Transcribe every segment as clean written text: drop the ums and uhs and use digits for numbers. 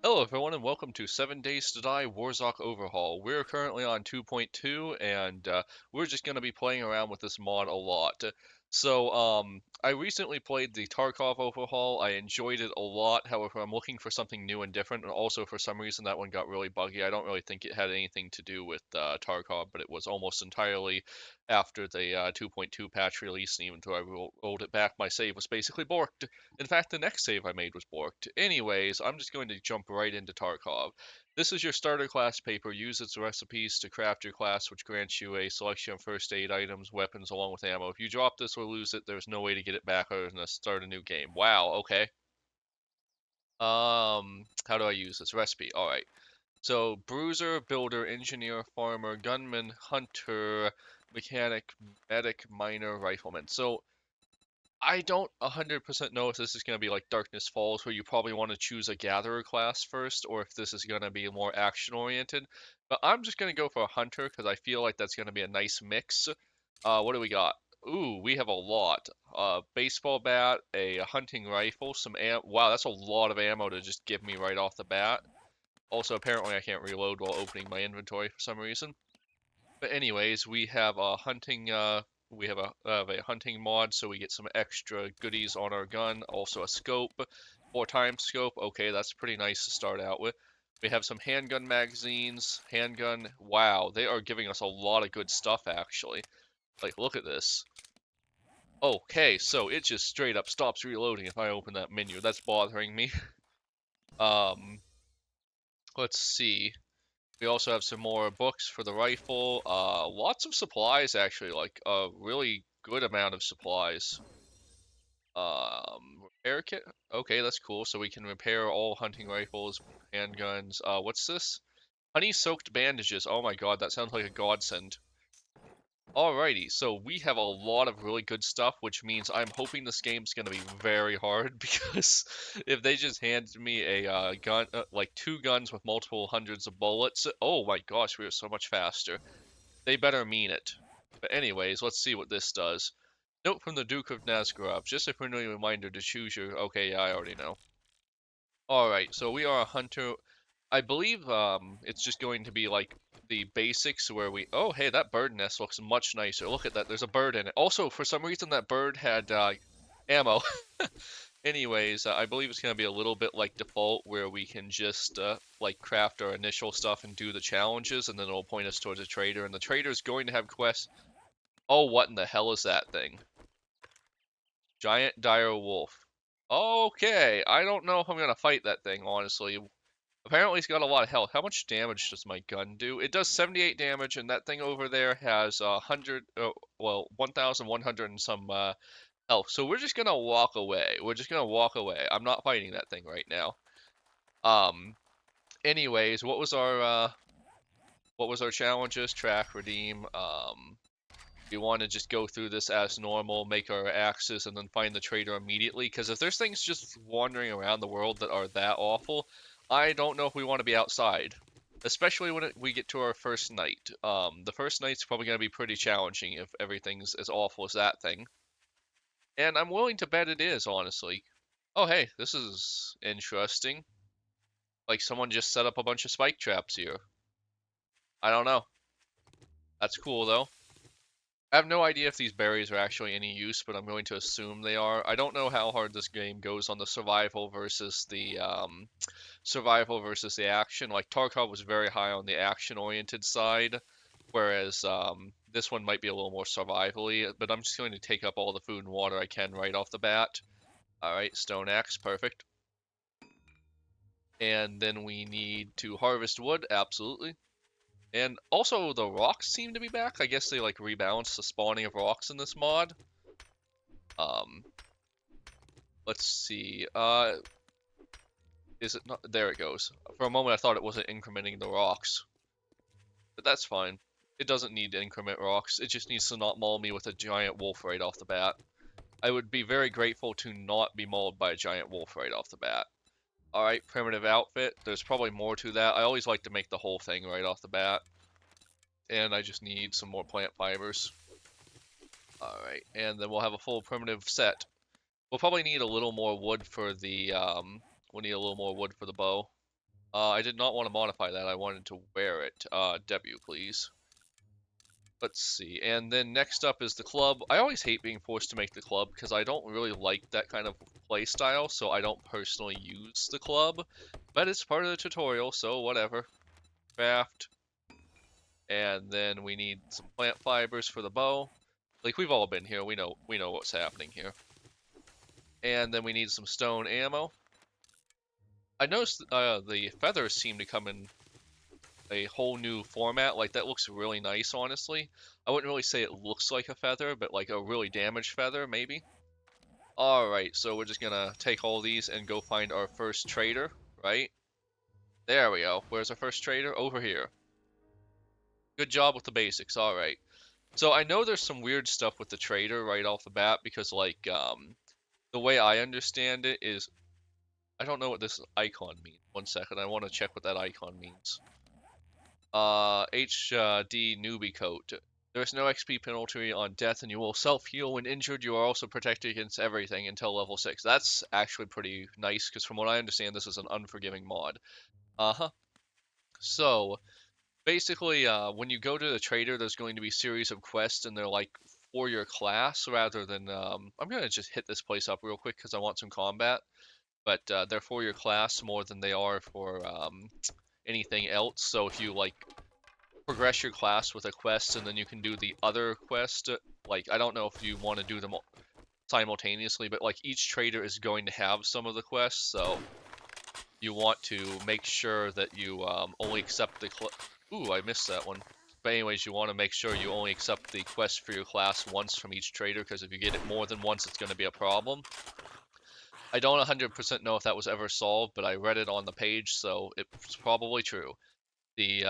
Hello everyone and welcome to 7 Days to Die War3zuk Overhaul. We're currently on 2.2 and we're just going to be playing around with this mod a lot. I recently played the Tarkov Overhaul. I enjoyed it a lot. However, I'm looking for something new and different, and also for some reason that one got really buggy. I don't really think it had anything to do with Tarkov, but it was almost entirely after the 2.2 patch release, and even though I rolled it back, my save was basically borked. In fact, the next save I made was borked. Anyways, I'm just going to jump right into Tarkov. This is your starter class paper. Use its recipes to craft your class, which grants you a selection of first aid items, weapons, along with ammo. If you drop this or lose it, there's no way to get it back other than to start a new game. Wow, okay. How do I use this recipe? All right. So, bruiser, builder, engineer, farmer, gunman, hunter, mechanic, medic, miner, rifleman. So, I don't 100% know if this is going to be like Darkness Falls, where you probably want to choose a Gatherer class first, or if this is going to be more action-oriented. But I'm just going to go for a Hunter, because I feel like that's going to be a nice mix. What do we got? Ooh, we have a lot. Baseball bat, a hunting rifle, some wow, that's a lot of ammo to just give me right off the bat. Also, apparently I can't reload while opening my inventory for some reason. But anyways, we have a hunting mod, so we get some extra goodies on our gun. Also a scope, 4x scope. Okay, that's pretty nice to start out with. We have some handgun magazines. Handgun. Wow, they are giving us a lot of good stuff actually. Like, look at this. Okay, so it just straight up stops reloading if I open that menu. That's bothering me. Um, let's see. We also have some more books for the rifle. Lots of supplies actually, like a really good amount of supplies. Repair kit. Okay, that's cool. So we can repair all hunting rifles, handguns. What's this? Honey-soaked bandages. Oh my god, that sounds like a godsend. Alrighty, so we have a lot of really good stuff, which means I'm hoping this game's gonna be very hard because if they just hand me a gun, like two guns with multiple hundreds of bullets, oh my gosh, we are so much faster. They better mean it. But anyways, let's see what this does. Note from the Duke of Nazgorod, just a friendly reminder to choose your. Okay, yeah, I already know. Alright, so we are a hunter. I believe it's just going to be like the basics where we. Oh, hey, that bird nest looks much nicer. Look at that. There's a bird in it. Also, for some reason, that bird had ammo. Anyways, I believe it's going to be a little bit like default, where we can just like craft our initial stuff and do the challenges, and then it'll point us towards a trader. And the trader is going to have quests. Oh, what in the hell is that thing? Giant dire wolf. Okay, I don't know if I'm going to fight that thing, honestly. Apparently he's got a lot of health. How much damage does my gun do? It does 78 damage, and that thing over there has 1,100 and some health. So we're just gonna walk away. We're just gonna walk away. I'm not fighting that thing right now. Um. Anyways, what was our challenges? Track, redeem. We want to just go through this as normal, make our axes, and then find the trader immediately. Because if there's things just wandering around the world that are that awful, I don't know if we want to be outside. Especially when we get to our first night. The first night's probably going to be pretty challenging if everything's as awful as that thing. And I'm willing to bet it is, honestly. Oh, hey, this is interesting. Like someone just set up a bunch of spike traps here. I don't know. That's cool, though. I have no idea if these berries are actually any use, but I'm going to assume they are. I don't know how hard this game goes on the survival versus the action. Like Tarkov was very high on the action-oriented side, whereas this one might be a little more survivally. But I'm just going to take up all the food and water I can right off the bat. All right, stone axe, perfect. And then we need to harvest wood, absolutely. And also the rocks seem to be back. I guess they like rebalance the spawning of rocks in this mod. Um, let's see. Is it not? There it goes. For a moment, I thought it wasn't incrementing the rocks, but that's fine. It doesn't need to increment rocks. It just needs to not maul me with a giant wolf right off the bat. I would be very grateful to not be mauled by a giant wolf right off the bat. Alright, primitive outfit. There's probably more to that. I always like to make the whole thing right off the bat. And I just need some more plant fibers. Alright, and then we'll have a full primitive set. We'll probably need a little more wood for the, we'll need a little more wood for the bow. I did not want to modify that. I wanted to wear it. W, please. Let's see. And then next up is the club. I always hate being forced to make the club because I don't really like that kind of play style, so I don't personally use the club. But it's part of the tutorial, so whatever. Craft. And then we need some plant fibers for the bow. Like we've all been here. We know what's happening here. And then we need some stone ammo. I noticed the feathers seem to come in a whole new format. Like that looks really nice, honestly. I wouldn't really say it looks like a feather, but like a really damaged feather, maybe. Alright, so we're just gonna take all these and go find our first trader, right? There we go. Where's our first trader? Over here. Good job with the basics, alright. So I know there's some weird stuff with the trader right off the bat because like the way I understand it is I don't know what this icon means. One second, I want to check what that icon means. HD newbie coat. There is no XP penalty on death, and you will self-heal when injured. You are also protected against everything until level 6. That's actually pretty nice, because from what I understand, this is an unforgiving mod. Uh-huh. So, basically, when you go to the trader, there's going to be a series of quests, and they're like for your class rather than, I'm gonna just hit this place up real quick because I want some combat, but they're for your class more than they are for anything else. So if you like progress your class with a quest and then you can do the other quest, like I don't know if you want to do them simultaneously, but like each trader is going to have some of the quests, so you want to make sure that you only accept the ooh, I missed that one. But anyways, you want to make sure you only accept the quest for your class once from each trader, because if you get it more than once, it's going to be a problem. I don't 100% know if that was ever solved, but I read it on the page, so it's probably true. The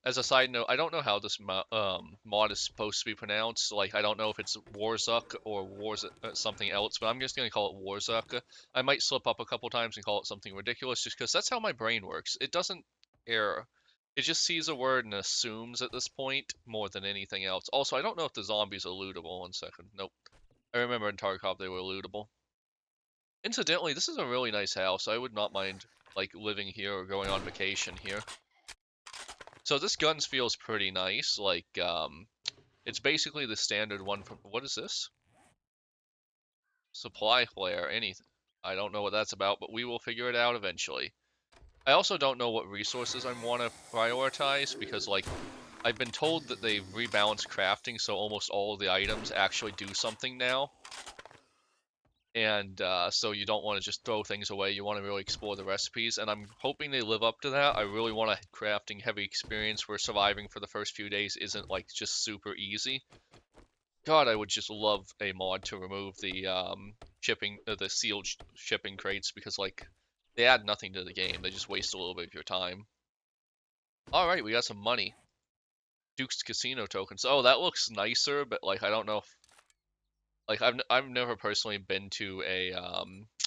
as a side note, I don't know how this mod is supposed to be pronounced. Like, I don't know if it's War3zuk or something else, but I'm just gonna call it War3zuk. I might slip up a couple times and call it something ridiculous, just because that's how my brain works. It doesn't err. It just sees a word and assumes at this point more than anything else. Also, I don't know if the zombies are lootable. One second. Nope. I remember in Tarkov they were lootable. Incidentally, this is a really nice house. I would not mind like living here or going on vacation here. So this gun feels pretty nice. Like, it's basically the standard one from, what is this? Supply flare, anything. I don't know what that's about, but we will figure it out eventually. I also don't know what resources I want to prioritize because, like, I've been told that they've rebalanced crafting, so almost all of the items actually do something now. And so you don't want to just throw things away. You want to really explore the recipes, and I'm hoping they live up to that. I really want a crafting heavy experience where surviving for the first few days isn't like just super easy. God, I would just love a mod to remove the the sealed shipping crates because like they add nothing to the game. They just waste a little bit of your time. All right, we got some money. Duke's Casino tokens. Oh, that looks nicer, but like I don't know if like I've never personally been to a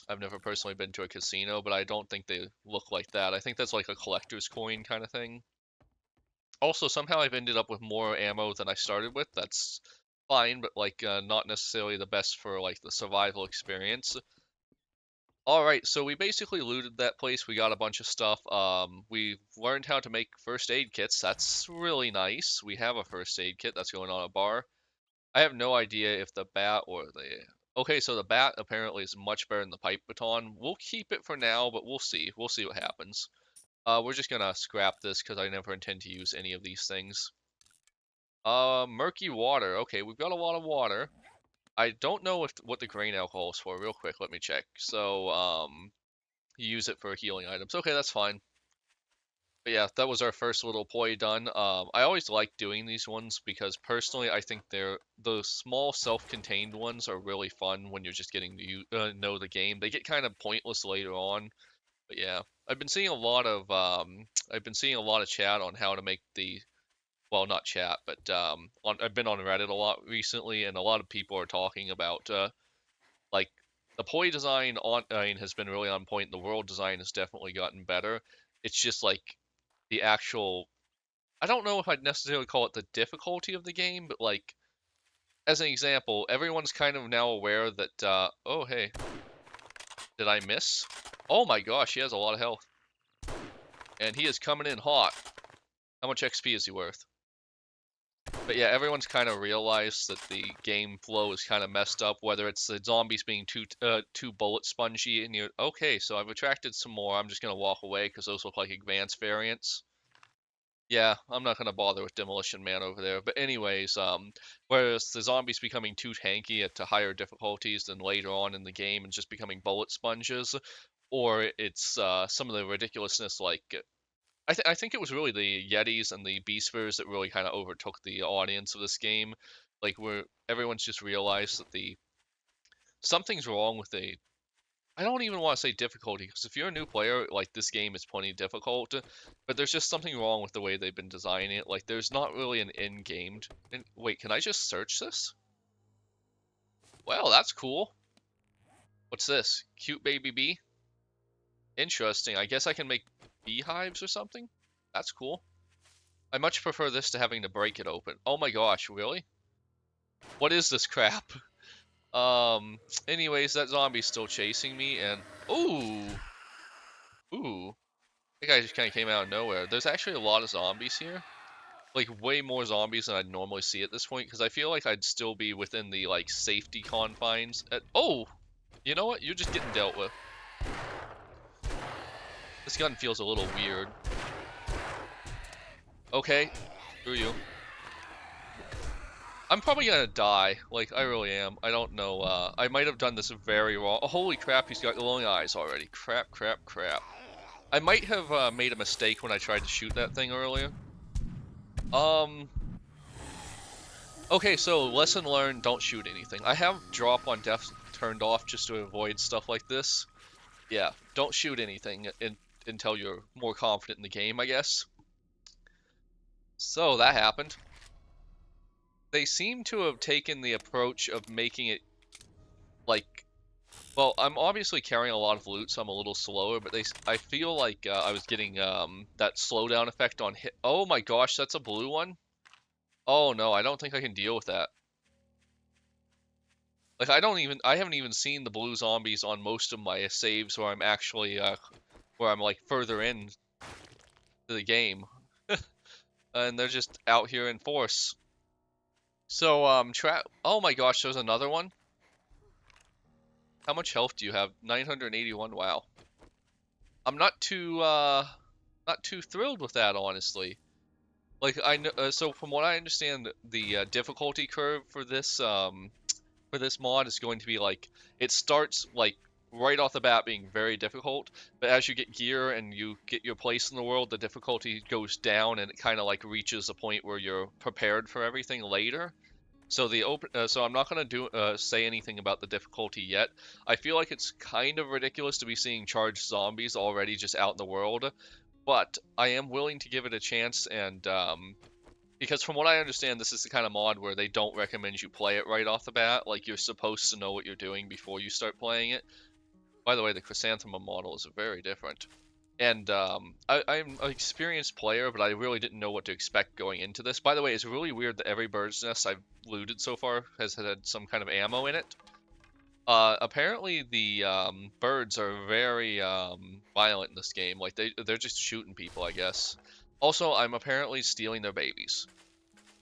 I've never personally been to a casino, but I don't think they look like that. I think that's like a collector's coin kind of thing. Also, somehow I've ended up with more ammo than I started with. That's fine, but like not necessarily the best for like the survival experience. All right, so we basically looted that place. We got a bunch of stuff. We've learned how to make first aid kits. That's really nice. We have a first aid kit that's going on a bar. I have no idea if the bat or the... Okay, so the bat apparently is much better than the pipe baton. We'll keep it for now, but we'll see. We'll see what happens. We're just gonna scrap this because I never intend to use any of these things. Murky water. Okay, we've got a lot of water. I don't know if what the grain alcohol is for. Real quick, let me check. So, you use it for healing items. Okay, that's fine. But yeah, that was our first little ploy done. I always like doing these ones because personally, I think the small self-contained ones are really fun when you're just getting to know the game. They get kind of pointless later on, but yeah, I've been seeing a lot of chat on how to make the well, not chat, but I've been on Reddit a lot recently, and a lot of people are talking about like the ploy design I mean, has been really on point. The world design has definitely gotten better. It's just like the actual I don't know if I'd necessarily call it the difficulty of the game, but like as an example, everyone's kind of now aware that oh hey, did I miss? Oh my gosh, he has a lot of health. And he is coming in hot. How much XP is he worth? But yeah, everyone's kind of realized that the game flow is kind of messed up, whether it's the zombies being too bullet spongy, and you're, okay, so I've attracted some more, I'm just going to walk away because those look like advanced variants. Yeah, I'm not going to bother with Demolition Man over there. But anyways, whereas the zombies becoming too tanky at higher difficulties than later on in the game and just becoming bullet sponges, or it's some of the ridiculousness like I think it was really the Yetis and the Beastspheres that really kind of overtook the audience of this game. Like where everyone's just realized that the something's wrong with the I don't even want to say difficulty because if you're a new player, like this game is plenty difficult, but there's just something wrong with the way they've been designing it. Like there's not really an in-game. Wait, can I just search this? Well, that's cool. What's this? Cute baby bee? Interesting. I guess I can make beehives or something? That's cool. I much prefer this to having to break it open. Oh my gosh, really? What is this crap? Anyways, that zombie's still chasing me and... Ooh! Ooh. That guy just kind of came out of nowhere. There's actually a lot of zombies here. Like, way more zombies than I'd normally see at this point, because I feel like I'd still be within the, like, safety confines at... Oh! You know what? You're just getting dealt with. This gun feels a little weird. Okay. Screw you. I'm probably gonna die. Like, I really am. I don't know. I might have done this very wrong. Oh, holy crap, he's got glowing eyes already. Crap, crap, crap. I might have made a mistake when I tried to shoot that thing earlier. Okay, so lesson learned, don't shoot anything. I have drop on death turned off just to avoid stuff like this. Yeah, don't shoot anything until you're more confident in the game, I guess. So, that happened. They seem to have taken the approach of making it, like... Well, I'm obviously carrying a lot of loot, so I'm a little slower, but I feel like I was getting that slowdown effect on hit. Oh my gosh, that's a blue one? Oh no, I don't think I can deal with that. Like, I haven't even seen the blue zombies on most of my saves where I'm actually, where I'm like further in to the game. And they're just out here in force. So, oh my gosh, there's another one? How much health do you have? 981, wow. I'm not too thrilled with that, honestly. Like, I know, so from what I understand, the difficulty curve for this mod is going to be like, it starts like right off the bat being very difficult, but as you get gear and you get your place in the world, the difficulty goes down and it kind of like reaches a point where you're prepared for everything later. So so I'm not gonna say anything about the difficulty yet. I feel like it's kind of ridiculous to be seeing charged zombies already just out in the world, but I am willing to give it a chance and because from what I understand, this is the kind of mod where they don't recommend you play it right off the bat. Like, you're supposed to know what you're doing before you start playing it. By the way, the Chrysanthemum model is very different. And I'm an experienced player, but I really didn't know what to expect going into this. By the way, it's really weird that every bird's nest I've looted so far has had some kind of ammo in it. Apparently the birds are very violent in this game. Like, they're just shooting people, I guess. Also, I'm apparently stealing their babies.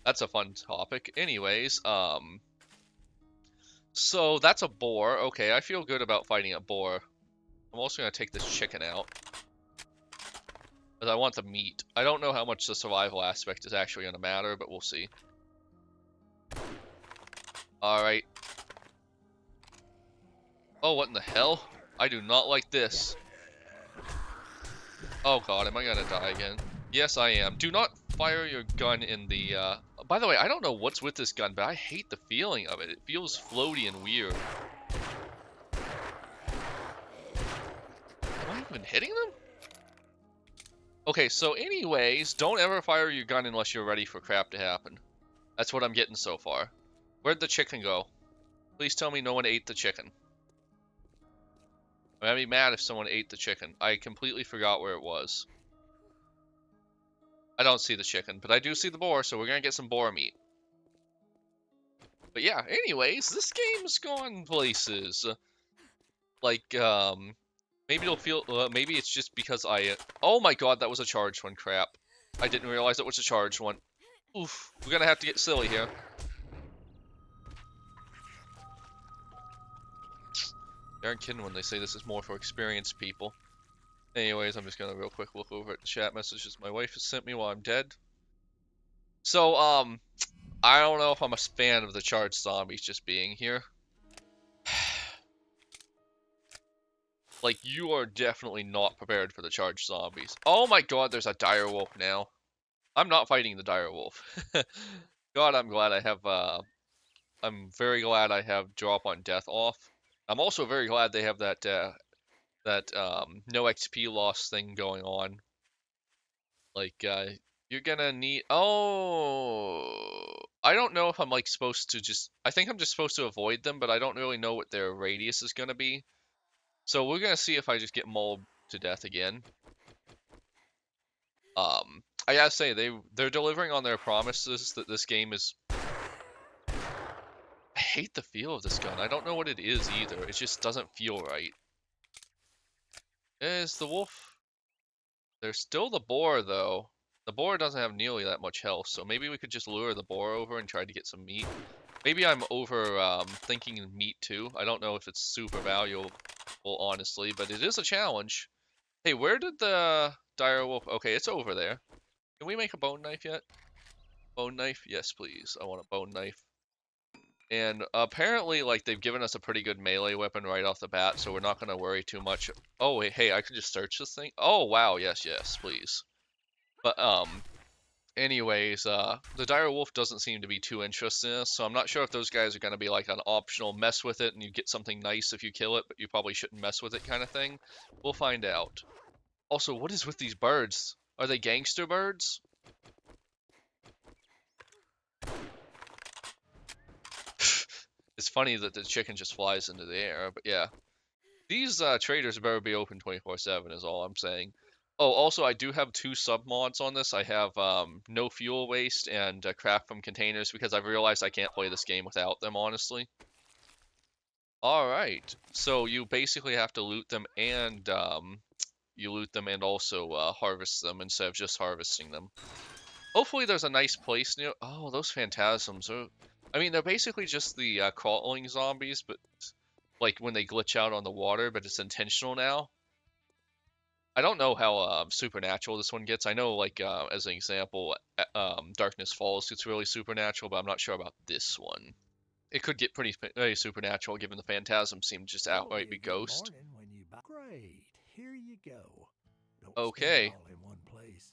That's a fun topic. Anyways, so that's a boar. Okay, I feel good about fighting a boar. I'm also gonna take this chicken out. Because I want the meat. I don't know how much the survival aspect is actually gonna matter, but we'll see. Alright. Oh, what in the hell? I do not like this. Oh god, am I gonna die again? Yes, I am. Do not fire your gun in the, By the way, I don't know what's with this gun, but I hate the feeling of it. It feels floaty and weird. Am I even hitting them? Okay, so anyways, don't ever fire your gun unless you're ready for crap to happen. That's what I'm getting so far. Where'd the chicken go? Please tell me no one ate the chicken. I'd be mad if someone ate the chicken. I completely forgot where it was. I don't see the chicken, but I do see the boar, so we're gonna get some boar meat. But yeah, anyways, this game's gone places. Like, Maybe it'll feel, maybe it's just because oh my god, that was a charged one, crap. I didn't realize it was a charged one. Oof, we're gonna have to get silly here. They aren't kidding when they say this is more for experienced people. Anyways, I'm just gonna real quick look over at the chat messages my wife has sent me while I'm dead. So, I don't know if I'm a fan of the charged zombies just being here. Like, you are definitely not prepared for the charged zombies. Oh my god, there's a dire wolf now. I'm not fighting the dire wolf. God, I'm glad I have, I'm very glad I have drop on death off. I'm also very glad they have that, no XP loss thing going on. Like, you're gonna need, oh, I don't know if I'm, like, supposed to just, I think I'm just supposed to avoid them, but I don't really know what their radius is gonna be. So we're gonna see if I just get mauled to death again. I gotta say, they're delivering on their promises that this game is... I hate the feel of this gun. I don't know what it is either. It just doesn't feel right. Is the wolf? There's still the boar, though. The boar doesn't have nearly that much health, so maybe we could just lure the boar over and try to get some meat. Maybe I'm over thinking meat too. I don't know if it's super valuable, honestly, but it is a challenge. Hey, where did the dire wolf... Okay, it's over there. Can we make a bone knife yet? Bone knife? Yes, please. I want a bone knife. And apparently, like, they've given us a pretty good melee weapon right off the bat, so we're not going to worry too much. Oh, wait, hey, I can just search this thing? Oh, wow, yes, yes, please. But, anyways, the dire wolf doesn't seem to be too interested in us, so I'm not sure if those guys are going to be, like, an optional mess with it, and you get something nice if you kill it, but you probably shouldn't mess with it kind of thing. We'll find out. Also, what is with these birds? Are they gangster birds? It's funny that the chicken just flies into the air, but yeah. These traders better be open 24/7 is all I'm saying. Oh, also, I do have 2 submods on this. I have no fuel waste and craft from containers because I've realized I can't play this game without them, honestly. Alright, so you basically have to loot them and also harvest them instead of just harvesting them. Hopefully there's a nice place near... Oh, those phantasms are... I mean, they're basically just the crawling zombies, but like when they glitch out on the water, but it's intentional now. I don't know how supernatural this one gets. I know, like, as an example, Darkness Falls gets really supernatural, but I'm not sure about this one. It could get pretty supernatural, given the phantasm seem just outright be ghost. Great, here you go. Don't Okay. spend it all in one place.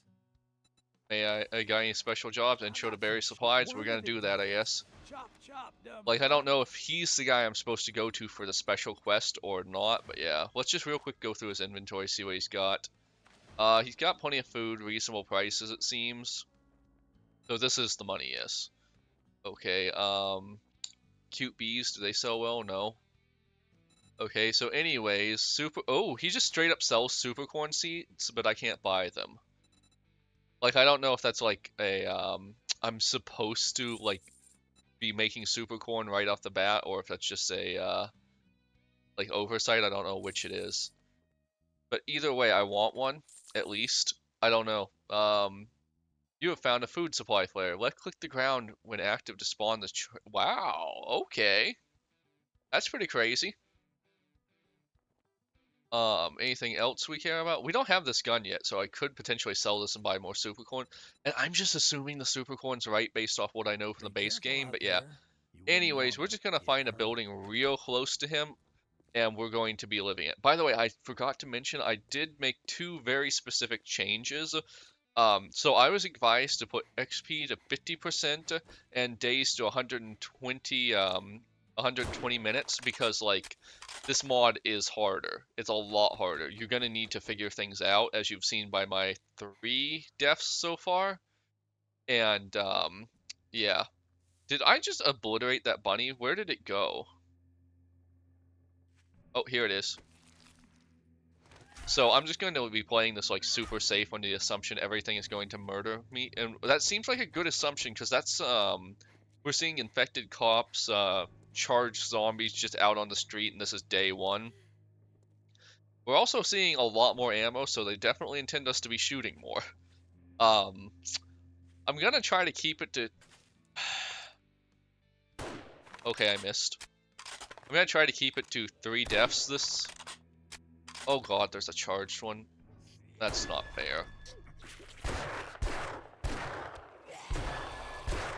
Hey, I got any special jobs? Intro to berry supplies. We're gonna do that, I guess. Chop, chop, Like, I don't know if he's the guy I'm supposed to go to for the special quest or not, but yeah. Let's just real quick go through his inventory, see what he's got. He's got plenty of food, reasonable prices, it seems. So this is the money, yes. Okay, cute bees, do they sell well? No. Okay, so anyways, oh, he just straight up sells super corn seeds, but I can't buy them. Like, I don't know if that's like I'm supposed to, like, be making super corn right off the bat, or if that's just a, like, oversight. I don't know which it is. But either way, I want one, at least. I don't know. You have found a food supply flare. Left-click the ground when active to spawn this. Wow. Okay. That's pretty crazy. Anything else we care about? We don't have this gun yet, so I could potentially sell this and buy more supercorn. And I'm just assuming the supercorn's right based off what I know from the base game, but yeah. Anyways, we're just gonna find a building real close to him, and we're going to be living it. By the way, I forgot to mention, I did make 2 very specific changes. So I was advised to put XP to 50% and days to 120 minutes because, like, this mod is harder. It's a lot harder. You're gonna need to figure things out, as you've seen by my 3 deaths so far. And, yeah. Did I just obliterate that bunny? Where did it go? Oh, here it is. So I'm just going to be playing this, like, super safe on the assumption everything is going to murder me. And that seems like a good assumption, because that's, we're seeing infected cops, charged zombies just out on the street, and this is day 1. We're also seeing a lot more ammo, so they definitely intend us to be shooting more. I'm gonna try to keep it to... Okay, I missed. I'm gonna try to keep it to 3 deaths this... Oh god, there's a charged one. That's not fair.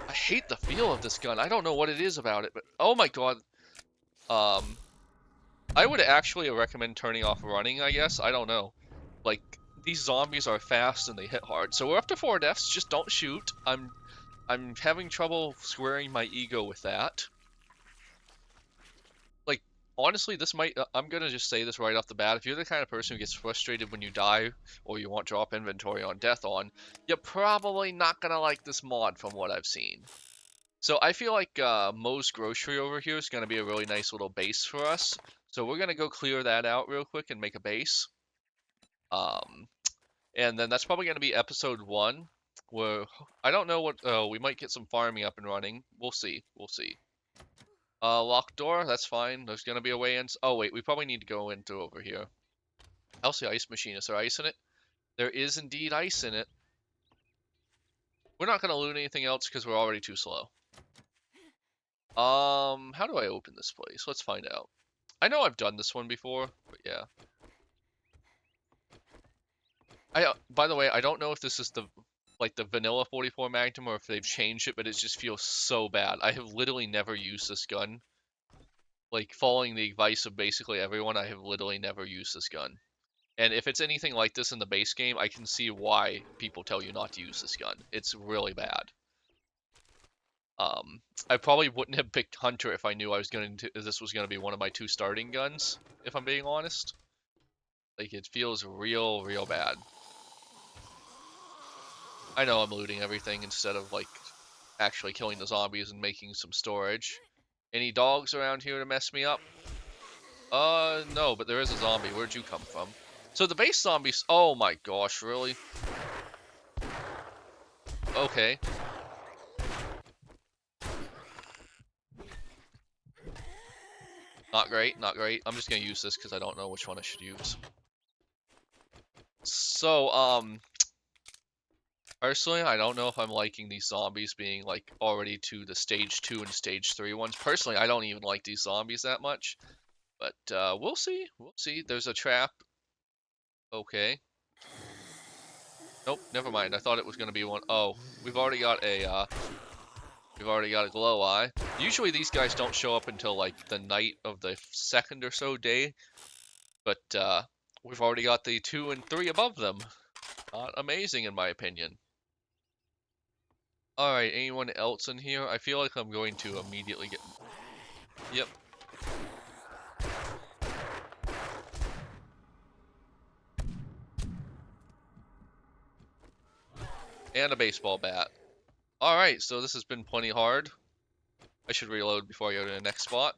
I hate the feel of this gun. I don't know what it is about it, but... Oh my god. I would actually recommend turning off running, I guess. I don't know. Like, these zombies are fast and they hit hard. So we're up to 4 deaths. Just don't shoot. I'm having trouble squaring my ego with that. Like, honestly, this might... I'm gonna just say this right off the bat. If you're the kind of person who gets frustrated when you die, or you want drop inventory on death on, you're probably not gonna like this mod from what I've seen. So I feel like Moe's Grocery over here is going to be a really nice little base for us. So we're going to go clear that out real quick and make a base. Um, and then that's probably going to be episode 1, where I don't know what, we might get some farming up and running. We'll see. We'll see. Locked door, that's fine. There's going to be a way in. Oh, wait, we probably need to go into over here. How's the ice machine? Is there ice in it? There is indeed ice in it. We're not going to loot anything else because we're already too slow. How do I open this place? Let's find out. I know I've done this one before, but yeah. By the way, I don't know if this is the vanilla 44 Magnum or if they've changed it, but it just feels so bad. I have literally never used this gun. Like, following the advice of basically everyone, I have literally never used this gun. And if it's anything like this in the base game, I can see why people tell you not to use this gun. It's really bad. I probably wouldn't have picked Hunter if I knew this was going to be one of my 2 starting guns, if I'm being honest. Like, it feels real, real bad. I know I'm looting everything instead of, like, actually killing the zombies and making some storage. Any dogs around here to mess me up? No, but there is a zombie. Where'd you come from? So the base zombies... Oh my gosh, really? Okay. Not great, not great. I'm just gonna use this because I don't know which one I should use. So, personally, I don't know if I'm liking these zombies being, like, already to the stage 2 and stage 3 ones. Personally, I don't even like these zombies that much. But, we'll see. We'll see. There's a trap. Okay. Nope, never mind. I thought it was gonna be one. Oh, we've already got a glow eye. Usually these guys don't show up until, like, the night of the 2nd or so day. But, we've already got the 2 and 3 above them. Amazing, in my opinion. Alright, anyone else in here? I feel like I'm going to immediately get... Yep. And a baseball bat. Alright, so this has been plenty hard. I should reload before I go to the next spot.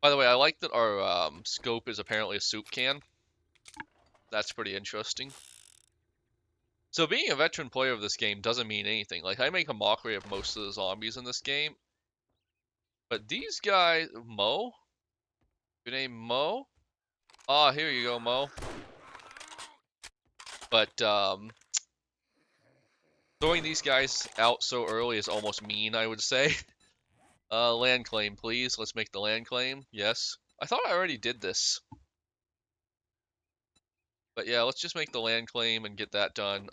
By the way, I like that our scope is apparently a soup can. That's pretty interesting. So being a veteran player of this game doesn't mean anything. Like, I make a mockery of most of the zombies in this game. But these guys... Mo? Your name Mo? Ah, here you go, Mo. But, throwing these guys out so early is almost mean, I would say. Land claim, please. Let's make the land claim. Yes. I thought I already did this. But yeah, let's just make the land claim and get that done.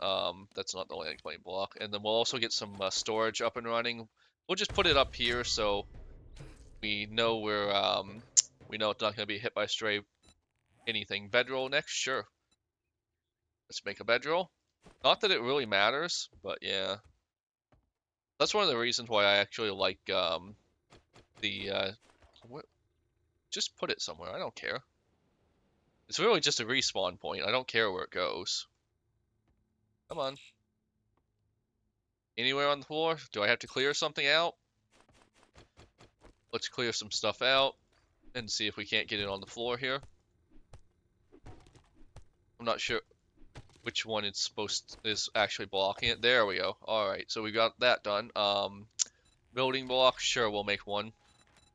That's not the land claim block. And then we'll also get some storage up and running. We'll just put it up here so we know we know it's not going to be hit by stray anything. Bedroll next? Sure. Let's make a bedroll. Not that it really matters, but yeah. That's one of the reasons why I actually like just put it somewhere. I don't care. It's really just a respawn point. I don't care where it goes. Come on. Anywhere on the floor? Do I have to clear something out? Let's clear some stuff out and see if we can't get it on the floor here. I'm not sure which one is actually blocking it. There we go. Alright, so we got that done. Building block, sure, we'll make one.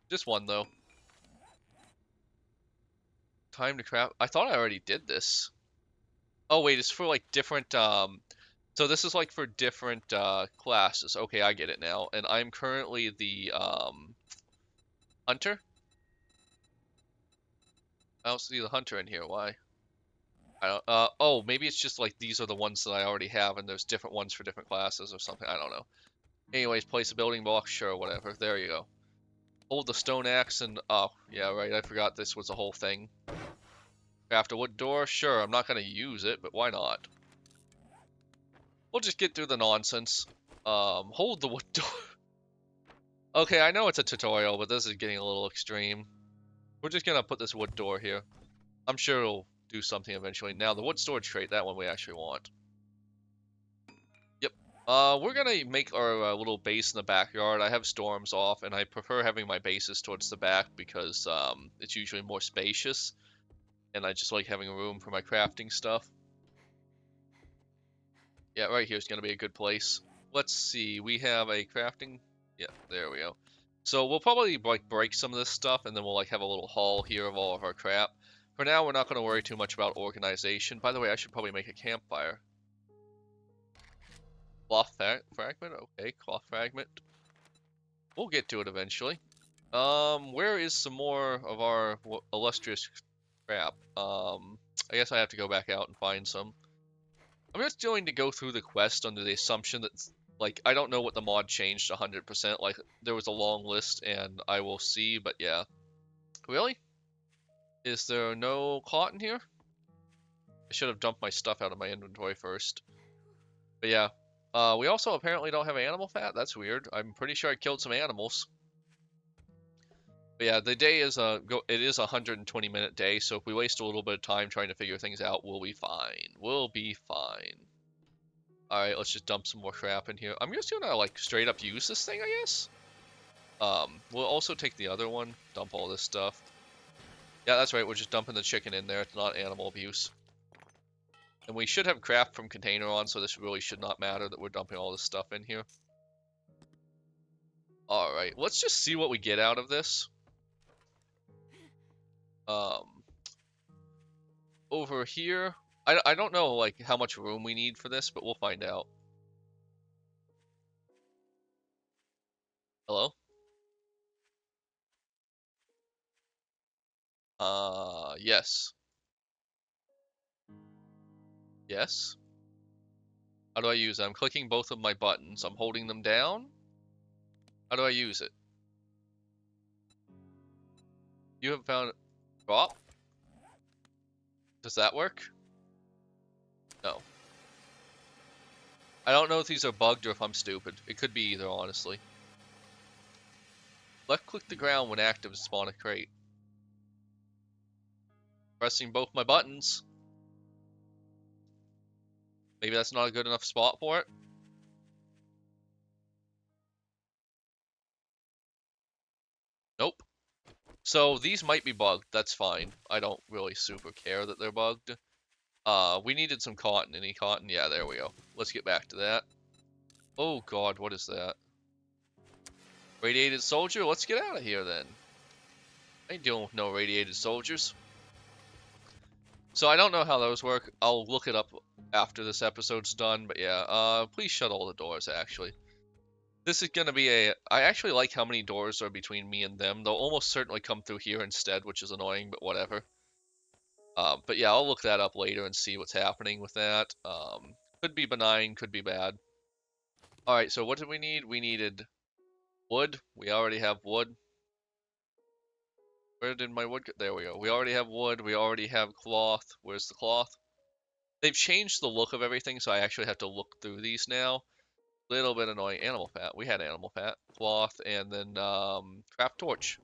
Just one though. Time to craft. I thought I already did this. Oh wait, it's for like different so this is like for different classes. Okay, I get it now. And I'm currently the hunter. I don't see the hunter in here. Why? I don't oh, maybe it's just like these are the ones that I already have and there's different ones for different classes or something. I don't know. Anyways, place a building block, sure, whatever. There you go. Hold the stone axe and oh, yeah, right. I forgot this was a whole thing. Craft a wood door, sure. I'm not gonna use it, but why not? We'll just get through the nonsense. Hold the wood door. Okay, I know it's a tutorial, but this is getting a little extreme. We're just gonna put this wood door here. I'm sure it'll do something eventually. Now, the wood storage crate, that one we actually want. Yep. We're gonna make our little base in the backyard. I have storms off, and I prefer having my bases towards the back because it's usually more spacious, and I just like having room for my crafting stuff. Yeah, right here is gonna be a good place. Let's see, we have a crafting. Yeah, there we go. So we'll probably like break some of this stuff, and then we'll like have a little haul here of all of our crap. For now, we're not going to worry too much about organization. By the way, I should probably make a campfire. Cloth fragment? Okay, cloth fragment. We'll get to it eventually. Where is some more of our illustrious crap? I guess I have to go back out and find some. I'm just going to go through the quest under the assumption that, like, I don't know what the mod changed 100%. Like, there was a long list, and I will see, but yeah. Really? Is there no cotton here? I should have dumped my stuff out of my inventory first. But yeah. We also apparently don't have animal fat. That's weird. I'm pretty sure I killed some animals. But yeah, the day is it is a 120-minute day, so if we waste a little bit of time trying to figure things out, we'll be fine. We'll be fine. Alright, let's just dump some more crap in here. I'm just gonna like straight up use this thing, I guess. We'll also take the other one, dump all this stuff. Yeah, that's right, we're just dumping the chicken in there. It's not animal abuse. And we should have craft from container on, so this really should not matter that we're dumping all this stuff in here. Alright, let's just see what we get out of this. Over here, I don't know like how much room we need for this, but we'll find out. Hello? Yes. Yes? How do I use it? I'm clicking both of my buttons. I'm holding them down? How do I use it? You have found it. Drop? Does that work? No. I don't know if these are bugged or if I'm stupid. It could be either, honestly. Left click the ground when active to spawn a crate. Pressing both my buttons. Maybe that's not a good enough spot for it. Nope. So these might be bugged. That's fine. I don't really super care that they're bugged. We needed some cotton. Any cotton? Yeah, there we go. Let's get back to that. Oh god, what is that? Radiated soldier? Let's get out of here then. I ain't dealing with no radiated soldiers. So I don't know how those work. I'll look it up after this episode's done, but yeah, please shut all the doors, actually. This is gonna be I actually like how many doors are between me and them. They'll almost certainly come through here instead, which is annoying, but whatever. But yeah, I'll look that up later and see what's happening with that. Could be benign, could be bad. Alright, so what did we need? We needed wood. We already have wood. Where did my wood go? There we go. We already have wood. We already have cloth. Where's the cloth? They've changed the look of everything, so I actually have to look through these now. Little bit annoying. Animal fat. We had animal fat. Cloth, and then craft torch.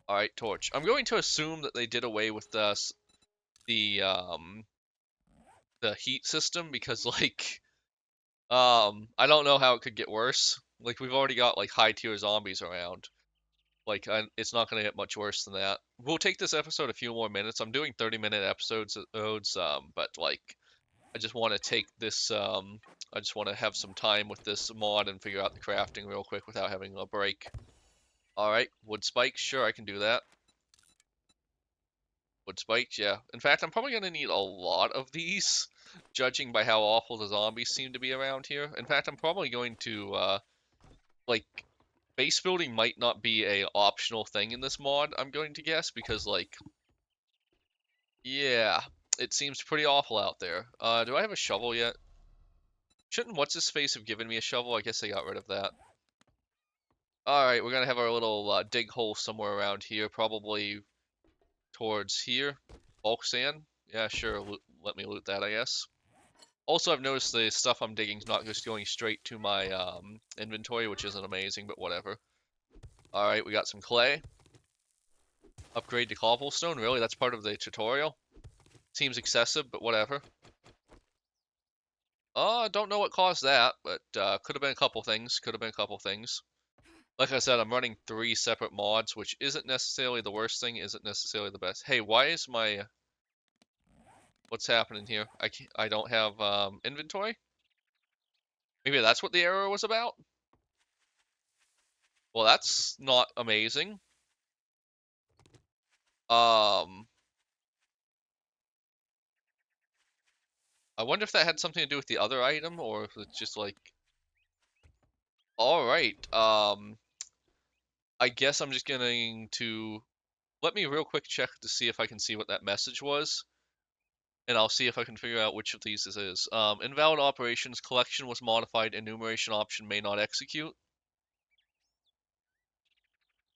Alright, torch. I'm going to assume that they did away with the heat system because like I don't know how it could get worse. Like we've already got like high tier zombies around. Like it's not gonna get much worse than that. We'll take this episode a few more minutes. I'm doing 30-minute episodes, but like I just want to take this. I just want to have some time with this mod and figure out the crafting real quick without having a break. All right, wood spikes. Sure, I can do that. Wood spikes, yeah. In fact, I'm probably gonna need a lot of these, judging by how awful the zombies seem to be around here. In fact, I'm probably going to, like, base building might not be a optional thing in this mod, I'm going to guess, because, like, yeah, it seems pretty awful out there. Do I have a shovel yet? Shouldn't What's-His-Face have given me a shovel? I guess I got rid of that. Alright, we're gonna have our little dig hole somewhere around here, probably towards here. Bulk sand? Yeah, sure, let me loot that, I guess. Also, I've noticed the stuff I'm digging is not just going straight to my inventory, which isn't amazing, but whatever. Alright, we got some clay. Upgrade to cobblestone, really? That's part of the tutorial? Seems excessive, but whatever. Don't know what caused that, but could have been a couple things. Could have been a couple things. Like I said, I'm running 3 separate mods, which isn't necessarily the worst thing, isn't necessarily the best. Hey, why is my... What's happening here? I don't have inventory? Maybe that's what the error was about? Well, that's not amazing. Um, I wonder if that had something to do with the other item, or if it's just like... Alright, I guess I'm just going to... Let me real quick check to see if I can see what that message was. And I'll see if I can figure out which of these this is. Invalid operations, collection was modified, enumeration option may not execute.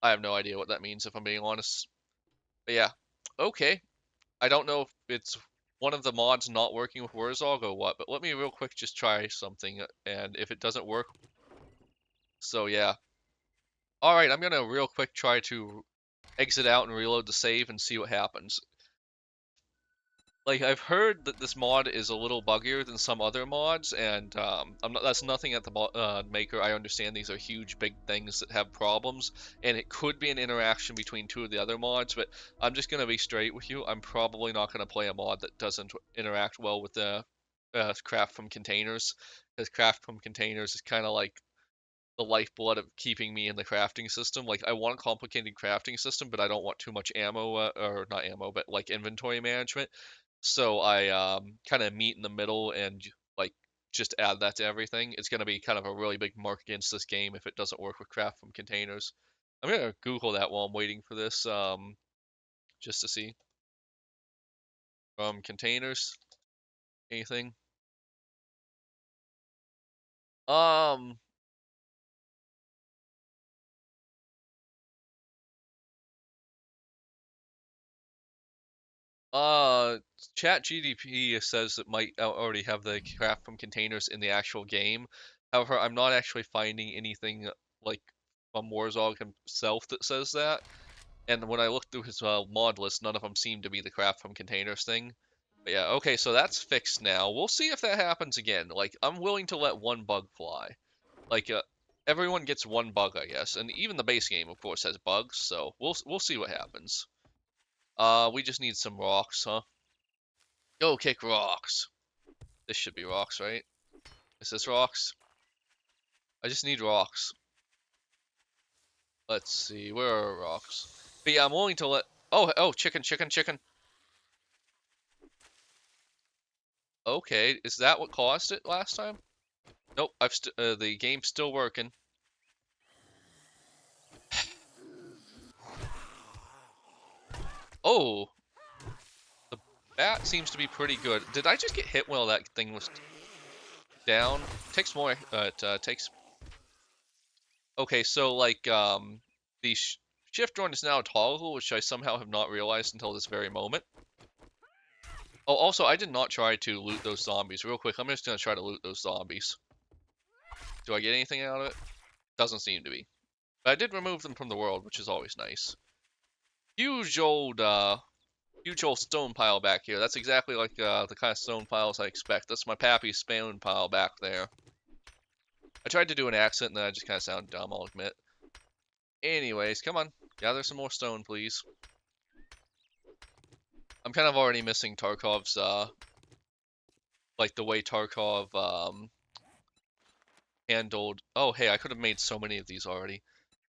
I have no idea what that means, if I'm being honest. But yeah, okay. I don't know if it's one of the mods not working with War3zuk or what, but let me real quick just try something, and if it doesn't work, so yeah. Alright, I'm gonna real quick try to exit out and reload the save and see what happens. Like, I've heard that this mod is a little buggier than some other mods, and that's nothing at the maker. I understand these are huge, big things that have problems, and it could be an interaction between two of the other mods, but I'm just going to be straight with you. I'm probably not going to play a mod that doesn't interact well with the craft from containers, because craft from containers is kind of like the lifeblood of keeping me in the crafting system. Like, I want a complicated crafting system, but I don't want too much ammo, or not ammo, but like inventory management. So I kind of meet in the middle and like just add that to everything. It's going to be kind of a really big mark against this game if it doesn't work with craft from containers. I'm going to Google that while I'm waiting for this, just to see. From containers, anything? Um, Uh, Chat GDP says it might already have the craft from containers in the actual game. However, I'm not actually finding anything like from War3zuk himself that says that. And when I looked through his mod list, none of them seem to be the craft from containers thing. But yeah, okay, so that's fixed now. We'll see if that happens again. Like, I'm willing to let one bug fly. Like, everyone gets one bug, I guess, and even the base game, of course, has bugs. So we'll see what happens. We just need some rocks, huh? Go kick rocks. This should be rocks, right? Is this rocks? I just need rocks. Let's see, where are rocks? But yeah, I'm willing to let... Oh, chicken, chicken, chicken. Okay, is that what caused it last time? Nope, the game's still working. Oh, the bat seems to be pretty good. Did I just get hit while that thing was down? Takes more, it takes... Okay, so like, the shift joint is now a toggle, which I somehow have not realized until this very moment. Oh, also, I did not try to loot those zombies. Real quick, I'm just gonna try to loot those zombies. Do I get anything out of it? Doesn't seem to be. But I did remove them from the world, which is always nice. Huge old, huge old stone pile back here. That's exactly like, the kind of stone piles I expect. That's my pappy stone pile back there. I tried to do an accent, and then I just kind of sound dumb, I'll admit. Anyways, come on. Gather some more stone, please. I'm kind of already missing Tarkov's, like the way Tarkov, handled... Oh, hey, I could have made so many of these already.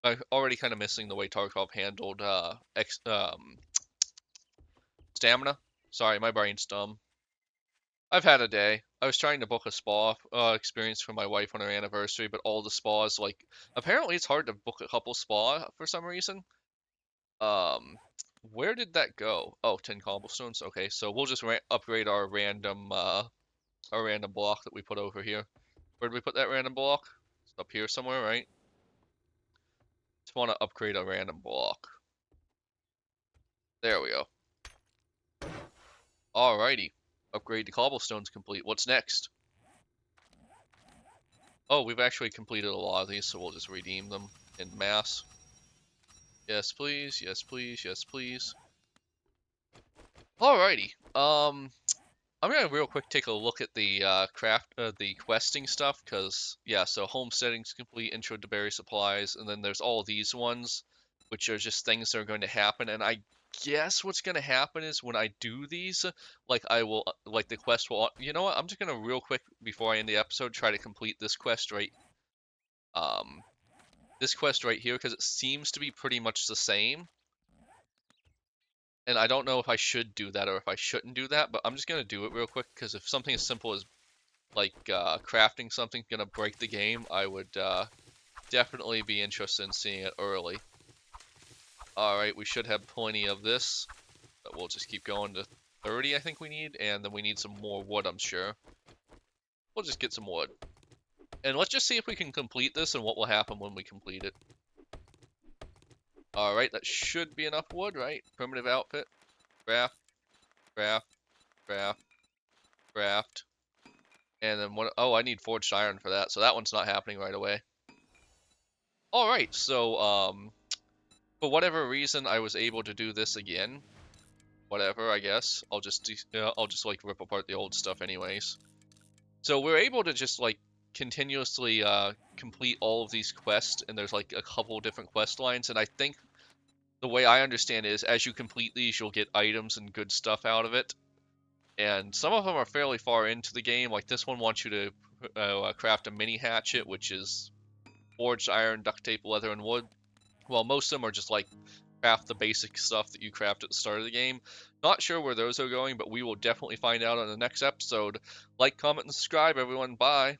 I'm already kind of missing the way Tarkov handled, stamina. Sorry, my brain's dumb. I've had a day. I was trying to book a spa experience for my wife on her anniversary, but all the spas, like, apparently it's hard to book a couple spa for some reason. Um, where did that go? Oh, 10 cobblestones. Okay, so we'll just upgrade our random block that we put over here. Where did we put that random block? It's up here somewhere, right? Just want to upgrade a random block. There we go. Alrighty. Upgrade to cobblestones complete. What's next? Oh, we've actually completed a lot of these, so we'll just redeem them in mass. Yes, please. Yes, please. Yes, please. Alrighty. I'm gonna real quick take a look at the the questing stuff, cause yeah, so homesteading's complete, intro to berry supplies, and then there's all these ones, which are just things that are going to happen. And I guess what's gonna happen is when I do these, like I will, like the quest will. You know what? I'm just gonna real quick before I end the episode try to complete um, this quest right here, because it seems to be pretty much the same. And I don't know if I should do that or if I shouldn't do that, but I'm just gonna do it real quick because if something as simple as like crafting something gonna break the game, I would definitely be interested in seeing it early. Alright, we should have plenty of this, but we'll just keep going to 30 I think we need, and then we need some more wood, I'm sure. We'll just get some wood. And let's just see if we can complete this and what will happen when we complete it. Alright, that should be enough wood, right? Primitive outfit. Craft, craft, craft, craft. And then what? Oh, I need forged iron for that, so that one's not happening right away. All right, so for whatever reason, I was able to do this again. Whatever, I guess. I'll just like rip apart the old stuff, anyways. So we're able to just like continuously complete all of these quests, and there's like a couple different quest lines. And I think the way I understand it is, as you complete these, you'll get items and good stuff out of it. And some of them are fairly far into the game. Like this one wants you to craft a mini hatchet, which is forged iron, duct tape, leather, and wood. Well, most of them are just like craft the basic stuff that you craft at the start of the game. Not sure where those are going, but we will definitely find out on the next episode. Like, comment, and subscribe, everyone. Bye.